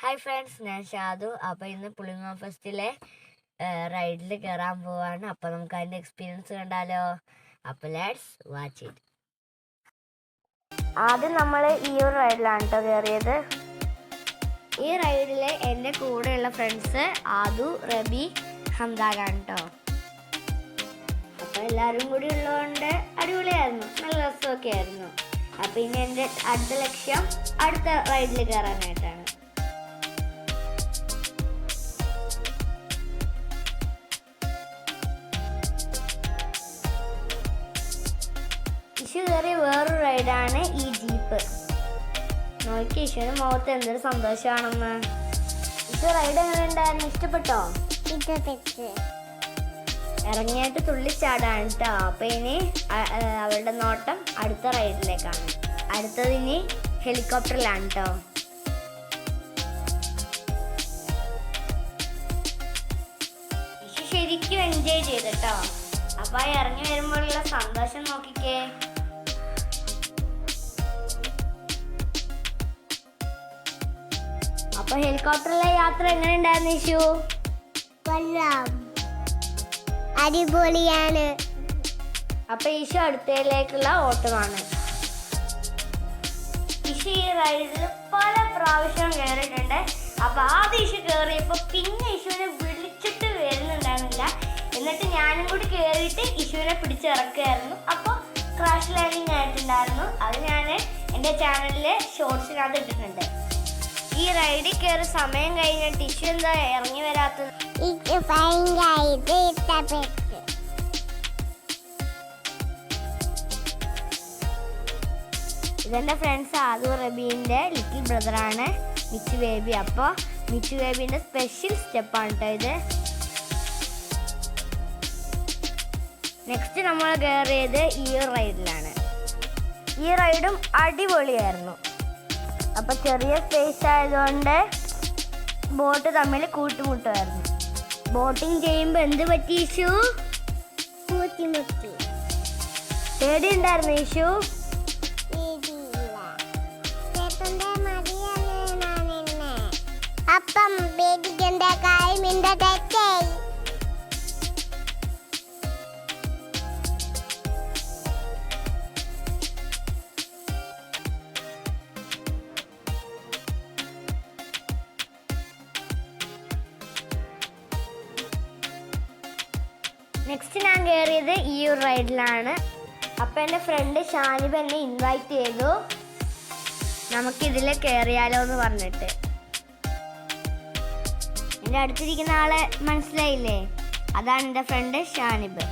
Hi friends, ഞാൻ ഷാദു. അപ്പോൾ ഇന്ന് പുളിങ്ങോ ഫെസ്റ്റിലെ റൈഡിൽ കയറാൻ പോവാണ്. അപ്പോൾ നമുക്ക് അതിൻ്റെ എക്സ്പീരിയൻസ് കണ്ടാലോ? അപ്പോൾ ലെറ്റ്സ് വാച്ച് ഇറ്റ്. ആദ്യം നമ്മൾ ഈ ഒരു റൈഡിലാണ് കേട്ടോ കയറിയത്. ഈ റൈഡിൽ എൻ്റെ കൂടെയുള്ള ഫ്രണ്ട്സ് ആദു, റബി, ഹംദാഗാണ് കേട്ടോ. അപ്പോൾ എല്ലാവരും കൂടി ഉള്ളതുകൊണ്ട് അടിപൊളിയായിരുന്നു, നല്ല രസമൊക്കെ ആയിരുന്നു. അപ്പോൾ ഇനി എൻ്റെ അടുത്ത ലക്ഷ്യം അടുത്ത റൈഡിൽ കയറാനായിട്ടാണ്. ഇഷു കയറിയ വേറൊരു റൈഡാണ് ഈ ജീപ്പ്. നോക്കി ഇഷുവിന് മുഖത്ത് എന്തൊരു സന്തോഷമാണെന്ന്. ഇഷു റൈഡ് എങ്ങനെ ഉണ്ടായിരുന്നു? ഇഷ്ടപ്പെട്ടോ? ഇറങ്ങിയായിട്ട് തുള്ളിച്ചാടാണ് കേട്ടോ. അപ്പൊ ഇനി അവളുടെ നോട്ടം അടുത്ത റൈഡിലേക്കാണ്. അടുത്തത് ഇനി ഹെലികോപ്റ്ററിലാണ് കേട്ടോ. ഇഷു ശരിക്കും എൻജോയ് ചെയ്തിട്ടോ. അപ്പൊ ഇറങ്ങി വരുമ്പോഴുള്ള സന്തോഷം നോക്കിക്കേ. അപ്പൊ ഹെലികോപ്റ്ററിലെ യാത്ര എങ്ങനെ ഉണ്ടായിരുന്നു ഇഷു? അടിപൊളിയാണ്. അപ്പൊ ഈശോ അടുത്തയിലേക്കുള്ള ഓട്ടമാണ്. ഈശോ ഈ റൈഡിൽ പല പ്രാവശ്യം കയറിയിട്ടുണ്ട്. അപ്പൊ ആദ്യം ഈശോ കയറിയപ്പോ പിന്നെ ഈശോനെ വിളിച്ചിട്ട് വരുന്നുണ്ടായിരുന്നില്ല. എന്നിട്ട് ഞാനും കൂടി കയറിയിട്ട് ഈശോനെ പിടിച്ചിറക്കുമായിരുന്നു. അപ്പോൾ ക്രാഷ് ലാൻഡിങ് ആയിട്ടുണ്ടായിരുന്നു. അത് ഞാൻ എൻ്റെ ചാനലിലെ ഷോർട്സിനകത്ത് ഇട്ടിട്ടുണ്ട്. ഈ റൈഡിൽ കയറി സമയം കഴിഞ്ഞിട്ട് ഇഷ്യൂ എന്താ ഇറങ്ങി വരാത്തത്? ഇതെന്റെ ഫ്രണ്ട്സ് ആദു റബീന്റെ ലിറ്റിൽ ബ്രദറാണ് മിച്ചു ബേബി. അപ്പോൾ മിച്ചു ബേബിന്റെ സ്പെഷ്യൽ സ്റ്റെപ്പാണ് കേട്ടോ ഇത്. നെക്സ്റ്റ് നമ്മൾ കയറിയത് ഈ റൈഡിലാണ്. ഈ റൈഡും അടിപൊളിയായിരുന്നു. അപ്പോൾ ചെറിയ സ്പേസ് ആയതുകൊണ്ട് ബോട്ട് തമ്മിൽ കൂട്ടുമുട്ടുമായിരുന്നു. ബോട്ടിങ് ചെയ്യുമ്പോൾ എന്ത് പറ്റി ഇഷു? പേടി ഉണ്ടായിരുന്നു ഇഷു? അപ്പം പേടിക്കേണ്ട കാര്യമില്ല. തെറ്റായി. നെക്സ്റ്റ് ഞാൻ കയറിയത് ഈ ഒരു റൈഡിലാണ്. അപ്പം എൻ്റെ ഫ്രണ്ട് ഷാനിബ് എന്നെ ഇൻവൈറ്റ് ചെയ്തു, നമുക്കിതിൽ കയറിയാലോ എന്ന് പറഞ്ഞിട്ട്. എൻ്റെ അടുത്തിരിക്കുന്ന ആളെ മനസ്സിലായില്ലേ? അതാണ് എൻ്റെ ഫ്രണ്ട് ഷാനിബ്.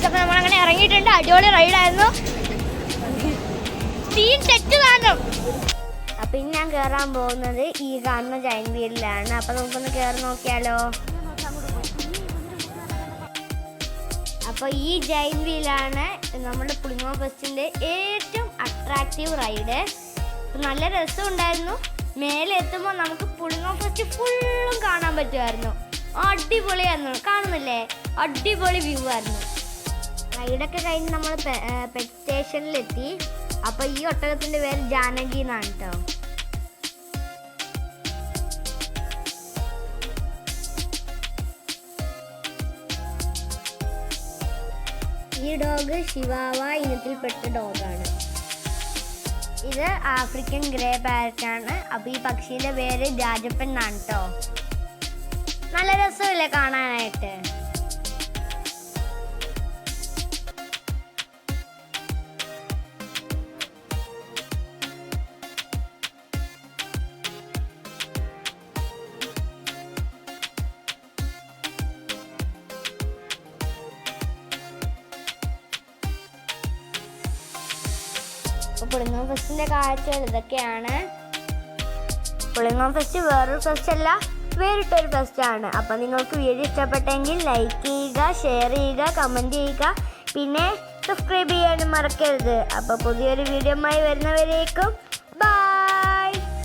അപ്പോൾ നമ്മളങ്ങനെ ഇറങ്ങിയിട്ടുണ്ട്. അടിപൊളി റൈഡായിരുന്നു. സീൻ തെറ്റ് കാണും. അപ്പം ഇനി ഞാൻ കയറാൻ പോകുന്നത് ഈ കാണുന്ന ജയന്റ് വീലിലാണ്. അപ്പം നമുക്കൊന്ന് കയറി നോക്കിയാലോ? അപ്പോൾ ഈ ജയന്റ് വീലാണ് നമ്മുടെ പുളിങ്ങോ ഫെസ്റ്റിൻ്റെ ഏറ്റവും അട്രാക്റ്റീവ് റൈഡ്. നല്ല രസമുണ്ടായിരുന്നു. മേലെ എത്തുമ്പോൾ നമുക്ക് പുളിങ്ങോ ഫെസ്റ്റ് ഫുള്ളും കാണാൻ പറ്റുമായിരുന്നു. അടിപൊളിയായിരുന്നു. കാണുന്നില്ലേ? അടിപൊളി വ്യൂ ആയിരുന്നു. റൈഡൊക്കെ കഴിഞ്ഞ് നമ്മൾ പെറ്റ് സ്റ്റേഷനിലെത്തി. അപ്പോൾ ഈ ഒട്ടകത്തിൻ്റെ പേര് ജാനകി എന്നാണ് കേട്ടോ. ഈ ഡോഗ് ശിവാവ ഇനത്തിൽപ്പെട്ട ഡോഗാണ്. ഇത് ആഫ്രിക്കൻ ഗ്രേ പാരറ്റാണ്. അപ്പോൾ ഈ പക്ഷീൻ്റെ പേര് രാജപ്പൻ എന്നാണ് കേട്ടോ. രസമല്ലേ കാണാനായിട്ട്. പുളിങ്ങോം ഫെസ്റ്റിന്റെ കാഴ്ചകൾ ഇതൊക്കെയാണ്. പുളിങ്ങോം ഫെസ്റ്റ് വേറൊരു ഫെസ്റ്റ് അല്ല, വേറിട്ടൊരു ഫെസ്റ്റ് ആണ്. അപ്പം നിങ്ങൾക്ക് വീഡിയോ ഇഷ്ടപ്പെട്ടെങ്കിൽ ലൈക്ക് ചെയ്യുക, ഷെയർ ചെയ്യുക, കമൻറ്റ് ചെയ്യുക, പിന്നെ സബ്സ്ക്രൈബ് ചെയ്യാനും മറക്കരുത്. അപ്പോൾ പുതിയൊരു വീഡിയോയുമായി വരുന്നവരേക്കും